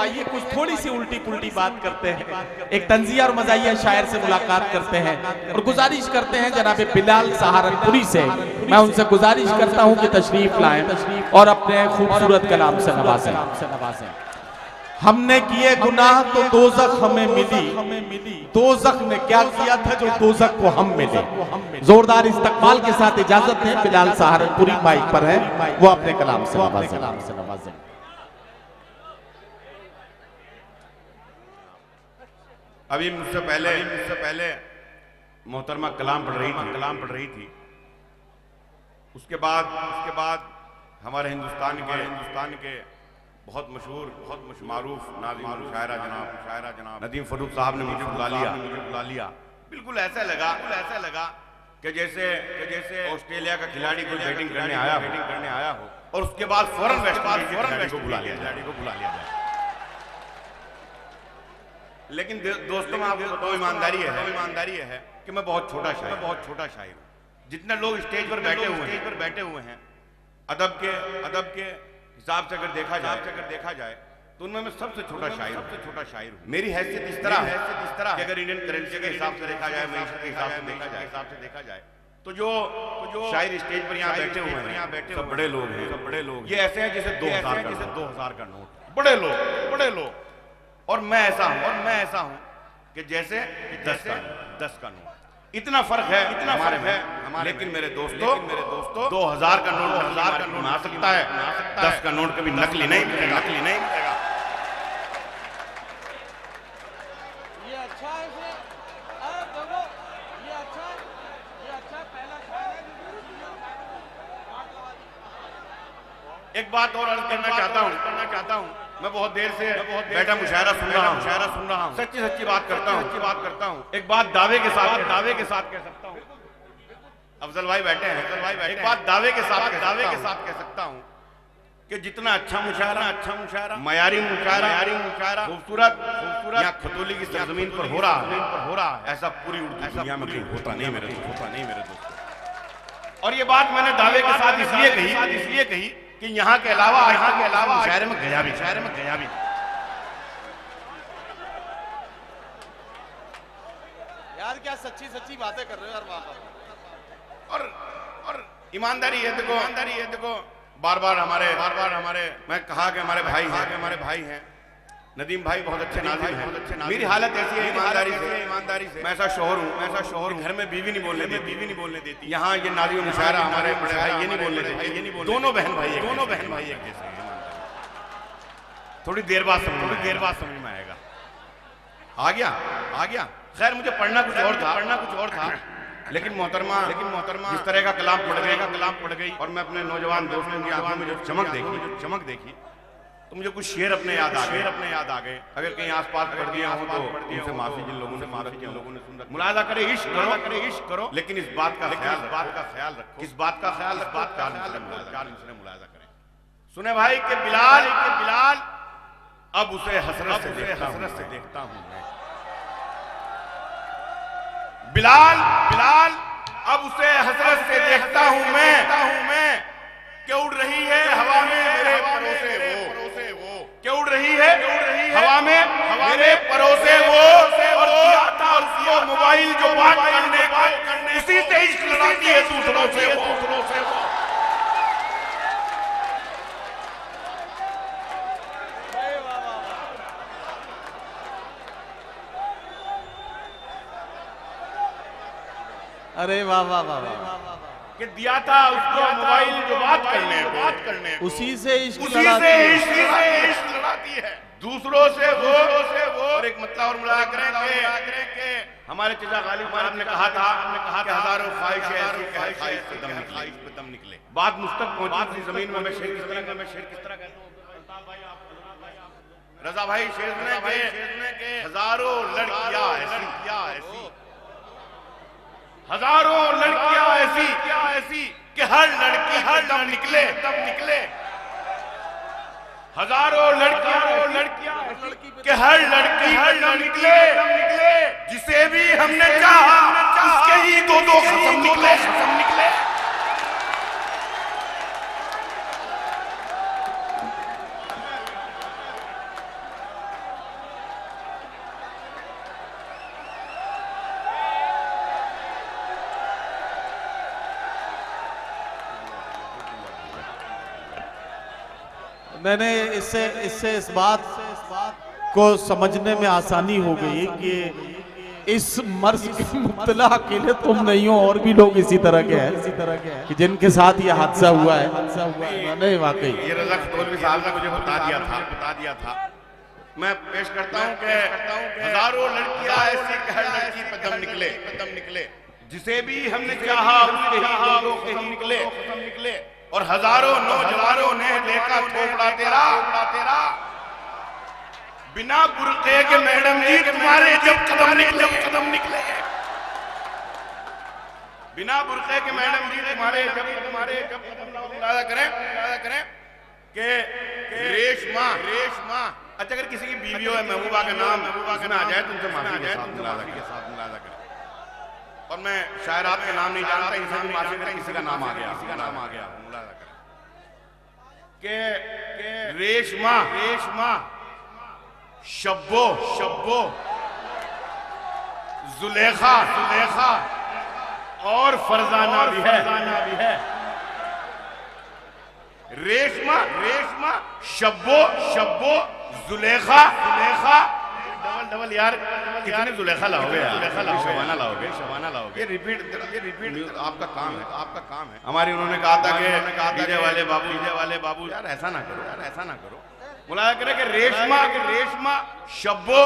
आइए कुछ थोड़ी सी उल्टी पुल्टी बात करते हैं, एक तंजिया और मजाहिया शायर से मुलाकात करते हैं और गुजारिश करते हैं जनाब बिलाल सहारनपुरी से, मैं उनसे गुजारिश करता हूं कि तशरीफ लाएं और अपने खूबसूरत कलाम से नवाजें। हमने किए गुनाह तो दोज़ख हमें मिली, दोज़ख ने क्या किया था जो दोज़ख को हम मिले। जोरदार इस्तकबाल के साथ इजाजत है, बिलाल सहारनपुरी माइक पर है, वो अपने कलाम से नवाजें। अभी मुझसे पहले मोहतरमा कलाम पढ़ रही थी। उसके बाद हमारे हिंदुस्तान के बहुत मशहूर मारूफ नाज़िम शायरा जनाब नदीम फरूख साहब ने मुझे बुला लिया। बिल्कुल ऐसा लगा कि जैसे ऑस्ट्रेलिया का खिलाड़ी कोई बैटिंग करने आया हो और उसके बाद फौरन वेस्ट को बुला लिया जाए। लेकिन दोस्तों, मैं आपको बताऊं, ईमानदारी है कि मैं बहुत छोटा शायर हूं। जितने लोग स्टेज पर बैठे हुए हैं अदब के हिसाब से अगर देखा जाए तो उनमें मैं सबसे छोटा शायर हूं। मेरी हैसियत इस तरह है कि अगर इंडियन करेंसी के हिसाब से देखा जाए, मईशत के हिसाब से देखा जाए तो जो शायर स्टेज पर यहाँ बैठे हुए हैं सब बड़े लोग ये ऐसे हैं जैसे 2000 का नोट, बड़े लोग। और मैं ऐसा हूं कि जैसे 10 का नोट। इतना फर्क है हमारे। लेकिन मेरे दोस्तों 2000 का नोट आ सकता है, 10 का नोट कभी नकली नहीं मिलेगा। ये अच्छा है, ये अच्छा पहला एक बात और अर्ज करना चाहता हूं। मैं बहुत देर से बैठा मुशायरा सुन रहा हूं। सच्ची बात करता हूं। एक बात दावे के साथ कह सकता हूं। अफजल भाई बैठे हैं। एक बात दावे के साथ कह सकता हूं कि जितना अच्छा मुशायरा, मयारी मुशायरा, खूबसूरत यहाँ खतौली की सरजमीन पर हो रहा है, ऐसा पूरी उर्दू दुनिया में कहीं होता नहीं मेरे दोस्तों। और ये बात मैंने दावे के साथ इसलिए कही कि यहाँ के अलावा शायर में गया भी। यार क्या सच्ची बातें कर रहे हो यार वहां पर। और ईमानदारी है देखो, बार-बार हमारे मैं कहा कि हमारे भाई हैं। नदीम भाई बहुत अच्छे नाज़िम हैं। मेरी हालत ऐसी है ईमानदारी से मैं ऐसा शोहर हूँ घर में बीवी नहीं बोलने देती। यहाँ ये नाज़िम मुशायरा हमारे बड़े भाई ये नहीं बोलने देते। दोनों बहन भाई एक जैसे हैं। थोड़ी देर बाद समझ में आएगा। आ गया। खैर मुझे पढ़ना कुछ और था लेकिन मोहतरमा जिस तरह का कलाम पढ़ गई और मैं अपने नौजवान दोस्तों की आंखों में जो चमक देखी तो मुझे कुछ शेर अपने याद आ गए। अगर कहीं आसपास पढ़ दिया हो तो उनसे माफी, जिन लोगों ने सुन रखा। मुलाजा करे इश्क करो लेकिन इस बात का ख्याल रखो। इस बात का ख्याल मुलाजा करें। सुने भाई कि बिलाल अब उसे हसरत से देखता हूं मैं। बिलाल अब उसे हसरत से देखता हूं मैं कि उड़ रही है हवा में मेरे परोसे वो, कि उड़ रही है हवा में मेरे परोसे वो। और दिया था उसको मोबाइल जो बात करने इसी से इश्क लड़ाती है दूसरों से वो। अरे वाह कि दिया था उसको मोबाइल जो बात करने उसी से इश्क लड़ाती है दूसरों से वो। और एक मतलब और मुलाजा करें कि हमारे चचा गालिब साहब ने कहा था कि हजारों ख्वाहिशें ऐसी ख्वाहिश पे दम निकले। बात मुझ तक पहुंची जमीन में मैं शेर किस तरह कहता हूं। रजा भाई शेर ने के हजारों लड़कियां ऐसी, हजारों लड़कियां ऐसी कि हर लड़की दम निकले। हजारों लड़कियां कि हर लड़की दम निकले। जिसे भी हमने चाहा उसके ही दो खसम निकले। मैंने इससे इस बात को समझने में आसानी हो गई कि इस मर्ज के मुब्तला अकेले तुम नहीं हो, और भी लोग इसी तरह के हैं कि जिनके साथ ये हादसा हुआ है। नहीं वाकई ये रज़ा खतौलवी साहब ने मुझे बता दिया था। मैं पेश करता हूँ कि हजारों लड़कियां ऐसी कि हर लड़की पे दम निकले, जिसे भी हमने चाहा उसके ही लोगों के ही निकले, और हजारों नौजवानों ने देखा ठोकरा तेरा बिना बुरके के मैडम जी तुम्हारे जब कदम निकले, बिना बुरके के मैडम जी तुम्हारे जब कदम मुलाजा करें कि रेशमा। अच्छा, अगर किसी की बीवी हो महबूबा का नाम उसमें आ जाए तो उनसे माफी के साथ मुलाजा करें। और मैं शायर आपके नाम नहीं जानता, इंसान भी माफी करें, किसी का नाम आ गया मुलाजा करें कि रेशमा शब्बो जुलेखा और फरजाना भी है। रेशमा शब्बो जुलेखा डबल यार, कितने जुलेखा लाओगे, शबाना लाओगे। ये रिपीट आपका काम है। हमारी उन्होंने कहा था कि डीजे वाले बाबू यार ऐसा ना करो। मुलाजा करें कि रेशमा शब्बो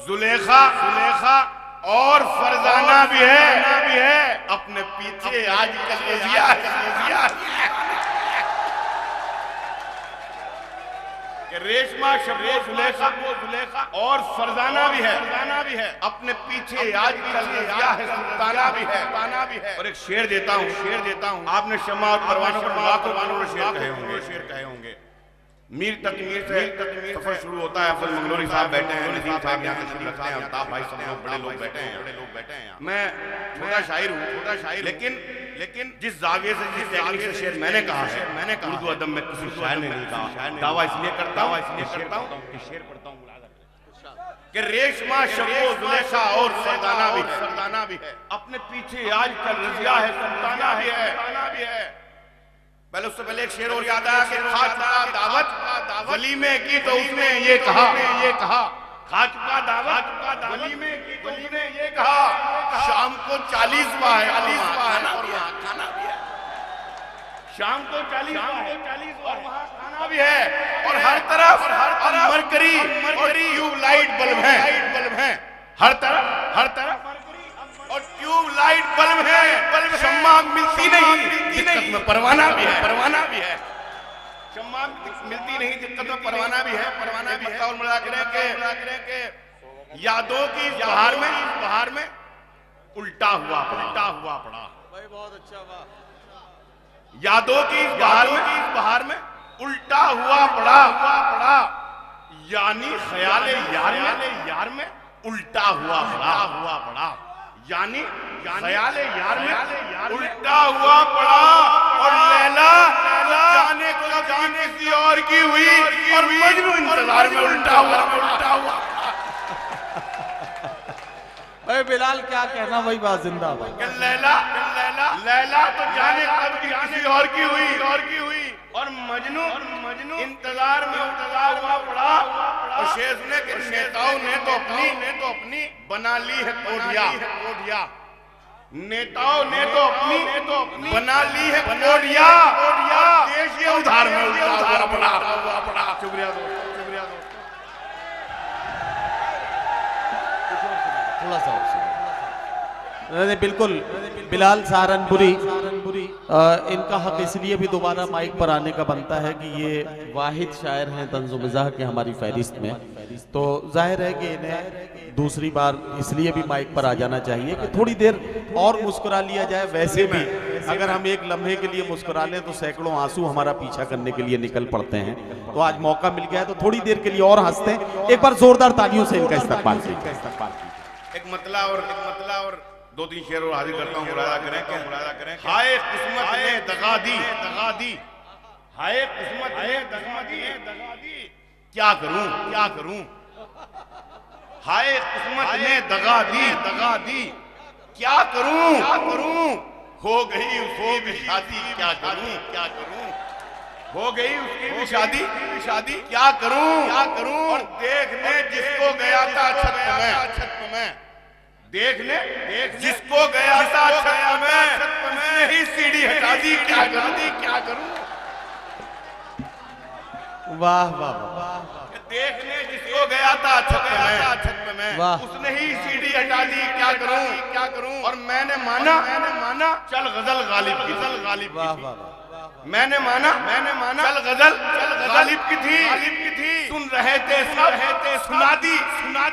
जुलेखा और फरजाना भी है, अपने पीछे आजकल रज़िया रेशमा शब्बो जुलेखा और फरजाना भी है, अपने पीछे आजकल रज़िया है, सुल्ताना भी है। और एक शेर देता हूँ, आपने शम्मा और परवानों पर शेर कहे होंगे। मीर तकमीर से सफर शुरू होता है। अफजल मंगलोरी साहब बैठे हैं, नदीम साहब यहाँ तशरीफ रखते हैं, अल्ताफ भाई सब लोग बड़े लोग बैठे हैं। मैं छोटा शायर हूँ, लेकिन जिस जाविये से जिस टेक्निक से शेर मैंने कहा उर्दू अदब में किसी शायर ने नहीं कहा। दावा इसलिए करता हूँ कि शेर पढ़ता हूँ कि रेशमा शब्बो जुलेखा और फरजाना भी है, अपने पीछे आजकल रज़िया है, सुल्ताना भी है। पहले उससे पहले एक शेर और याद आया कि खा चुका दावत वलीमे की तो उसने ये कहा, खा चुका दावत वलीमे की तो उसने ये कहा, शाम को 40वां है और वहाँ खाना भी है। शाम को 40वां और वहाँ खाना भी है, और हर तरफ मरकरी और ट्यूबलाइट बल्ब है, हर तरफ और ट्यूबलाइट बल्ब है। शम्मा मिलती नहीं, दिक्कत में परवाना भी है। शम्मा मिलती नहीं, दिक्कत में परवाना भी है। और मुलाजा करें के यादों की बहार में उल्टा हुआ पड़ा। भाई बहुत अच्छा वाह। यादों की बहार में उल्टा हुआ पड़ा, यानी ख्याले यार में उल्टा हुआ पड़ा, यानी ख्याले यार में उल्टा हुआ पड़ा। और लैला जाने किसी और की हुई, और मजनू इंतजार में उल्टा हुआ। भाई बिलाल क्या कहना, वही बात जिंदाबाद। लैला तो जाने कब किसी और की हुई, और मजनू इंतजार में हुआ पड़ा। और शेर सुने कि नेताओं ने तो अपनी बना ली है कोठिया, नेताओं ने तो अपनी बना ली है कोठिया, देश ये उधार में उल्टा पड़ा। शुक्रिया दोस्त। थोड़ा सा बिल्कुल बिलाल सहारनपुरी, इनका हक इसलिए भी दोबारा माइक पर आने का बनता है कि ये वाहिद शायर हैं तंज़ो मिज़ाह के हमारी फहरिस्त में, तो जाहिर है कि इन्हें दूसरी बार इसलिए भी माइक पर आ जाना चाहिए कि थोड़ी देर और मुस्कुरा लिया जाए। वैसे भी अगर हम एक लम्हे के लिए मुस्कुरा लें तो सैकड़ों आंसू हमारा पीछा करने के लिए निकल पड़ते हैं। तो आज मौका मिल गया है तो थोड़ी देर के लिए और हंसते हैं। एक बार जोरदार तालियों से इनका इस्तकबाल कीजिए। एक मतला और 2-3 शेर और हाजिर करता हूँ। मुलाजा करें। हाय किस्मत ने दगा दी, हाय किस्मत ने दगा दी, क्या करूं। हाय किस्मत ने दगा दी, क्या करूं। हो गई उसकी भी शादी, क्या करूं। हो गई उसकी भी शादी क्या करूं और देखने जिसको गया था छत में देखने जिसको गया था छत में ही सीढ़ी हटा दी क्या करूं वाह वाह वाह देखने जिसको गया था छत में उसने ही सीढ़ी हटा दी क्या करूं और मैंने माना चल गजल गालिब की मैंने माना चल गजल गालिब की थी सुन रहे थे सुना दी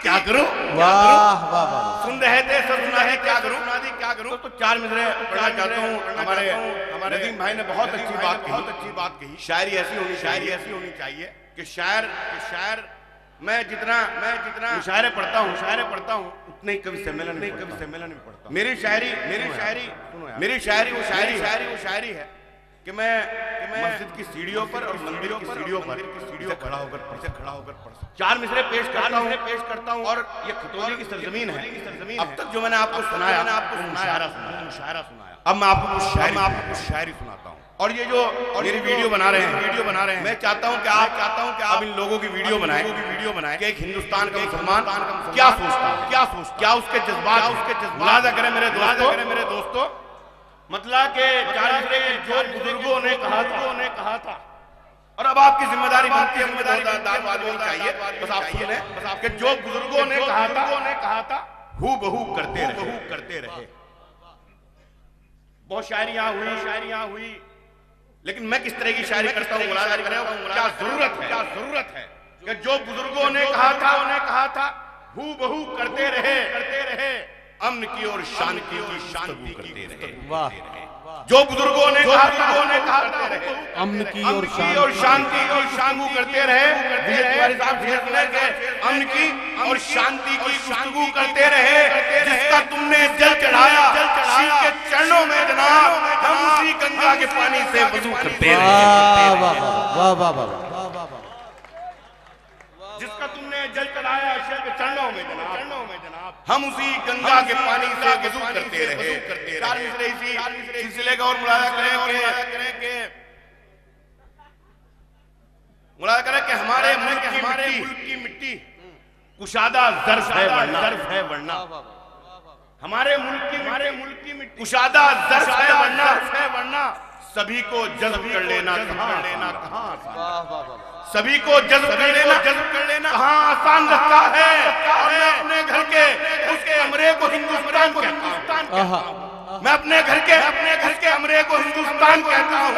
क्या करूं वाह वाह सुन रहे थे सब सुना है क्या करूं तो चार मिसरे पढ़ना चाहता हूं हमारे नदीम भाई ने बहुत अच्छी बात कही शायरी ऐसी होनी चाहिए कि शायर मैं जितना मुशायरे पढ़ता हूं उतने ही कवि सम्मेलन में पढ़ता हूं मेरी शायरी वो शायरी है कि मैं मस्जिद की सीढ़ियों पर और मंदिरों की सीढ़ियों पर खड़ा होकर पढ़ चार मिसरे पेश करता हूं और ये खतौली की सरजमीन है अब तक जो मैंने आपको सुनाया मुशायरा सुनाया अब मैं आपको कुछ शायरी सुनाता हूं और ये जो मेरी वीडियो बना रहे हैं मैं चाहता हूं कि आप इन लोगों की वीडियो बनाएं कि एक हिंदुस्तान का मुसलमान क्या सोचता क्या उसके जज्बात मुलाजा करें मेरे दोस्तों मतलब के चार मिसरे जो बुजुर्गों ने कहा था और अब आपकी जिम्मेदारी बनती है चाहिए बस आप सुने कि जो बुजुर्गों ने कहा था हू बहू करते रहे बहुत शायरियां हुई लेकिन मैं किस तरह की शायरी करता हूँ क्या जरूरत है कि जो बुजुर्गों ने कहा था हू बहू करते रहे अमन की और शान की करते रहे वाह जो बुजुर्गों ने कहा अमन की और शांति करते रहे अमन की और शांति की गुफ्तगू करते रहे जिसका तुमने जल चढ़ाया के चरणों में जनाब हम उसी गंगा के पानी से वजू करते रहे जिसका तुमने जल चढ़ाया के चरणों में जनाब हम उसी गंगा के पानी से वजू करते रहे सिलसिले का और मुलाजा करें कि हमारे मुल्क की मिट्टी कुशादा ज़र्फ़ है वरना हमारे मुल्क की मिट्टी कुशादा ज़र्फ़ है वरना सभी को जज्ब कर लेना कहाँ सभी को जज्ब कर लेना कहाँ आसान लगता है और मैं अपने घर के उस कमरे को हिंदुस्तान कहता हूँ मैं अपने घर के कमरे को हिंदुस्तान कहता हूँ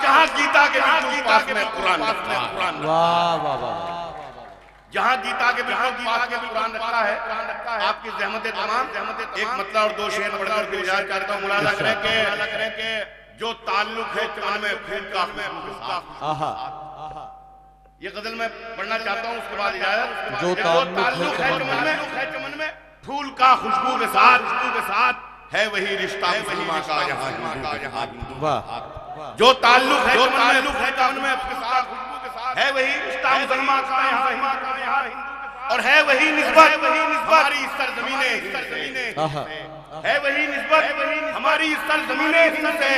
जहाँ गीता के पास में कुरान जहाँ गीता के पास में कुरान रखा है आपकी ज़हमत तमाम एक मतलब और दो शेर पढ़कर गुजारिश करता हूँ मुलाजा करें कि जो ताल्लुक है चमन में फूल का ये गजल मैं पढ़ना चाहता हूँ उसके बाद इजाजत जो ताल्लुक है चमन में फूल का खुशबू के साथ है वही रिश्ता मुसलमान का यहाँ जो ताल्लुक है चमन में खुशबू के साथ है वही रिश्ता मुसलमान का यहाँ और है वही निस्बत हमारी सरजमीने है वही निस्बत हमारी सरजमीने हिंद से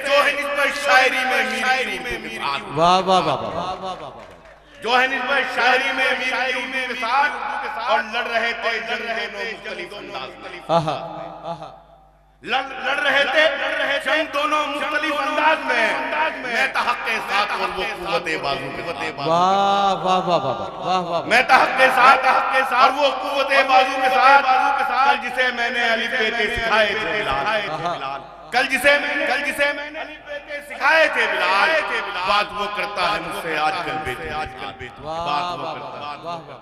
जो है निस्बत शायरी में वाह वाह वाह जो है निस्बत शायरी में मीर के साथ और लड़ रहे थे लड़ रहे थे जंग दोनों मुख्तलिफ अंदाज में मैं तहक़ के साथ और वो कुव्वते बाजू वाह वाह वाह वाह वाह मैं तहक़ के साथ और वो कुव्वते बाजू के साथ कल जिसे मैंने अलिफ बेते सिखाए थे बिलाल कल जिसे मैंने अलिफ बेते सिखाए थे बिलाल बात वो करता है मुझसे आजकल बेते बात वो करता है